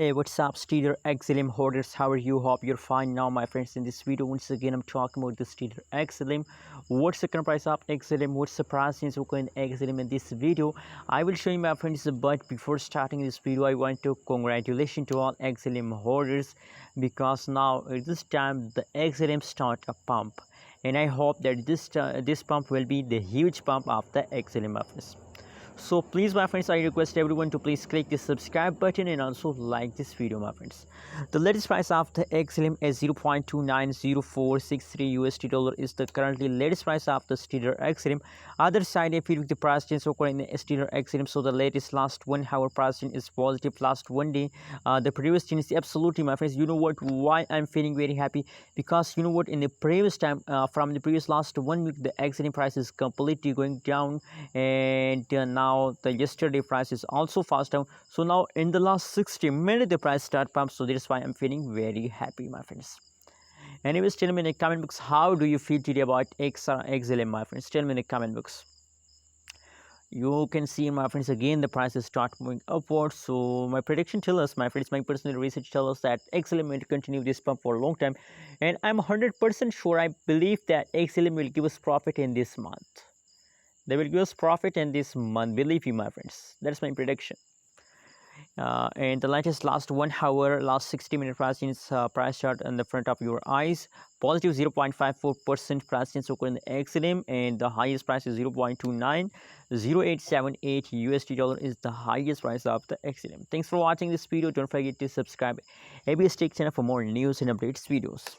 Hey, what's up, Stellar XLM Holders? How are you? Hope you're fine now, my friends. In this video, once again, I'm talking about the Stellar XLM. What's the current price of XLM? What's the price in XLM in this video? I will show you, my friends. But before starting this video, I want to congratulations to all XLM holders because now at this time the XLM start a pump, and I hope that this pump will be the huge pump of the XLM office. So please, my friends, I request everyone to please click the subscribe button and also like this video, my friends. The latest price of the XLM is 0.290463 USD dollar is the currently latest price of the Stellar XLM. Other side, if you look the price change occurring in the Stellar XLM, so the latest last 1 hour price change is positive. Last 1 day, the previous change is absolutely, my friends. You know what? Why I'm feeling very happy? Because you know what? In the previous time, from the previous last 1 week, the XLM price is completely going down, and now the yesterday price is also fast down. So now in the last 60 minutes the price start pump, so that's why I'm feeling very happy, my friends. Anyways, tell me in the comment box, how do you feel today about XLM, my friends? Tell me in the comment box. You can see, my friends, again the prices start moving upwards. So my prediction tell us, my friends, my personal research tell us that XLM will continue this pump for a long time, and I'm 100% sure. I believe that XLM will give us profit in this month. They will give us profit in this month, believe me, my friends. That's my prediction. And the latest last 1 hour, last 60-minute price change, price chart in the front of your eyes. Positive 0.54% price change occurred in the XLM, and the highest price is 0.290878 USD dollar is the highest price of the XLM. Thanks for watching this video. Don't forget to subscribe ABS Tech channel for more news and updates videos.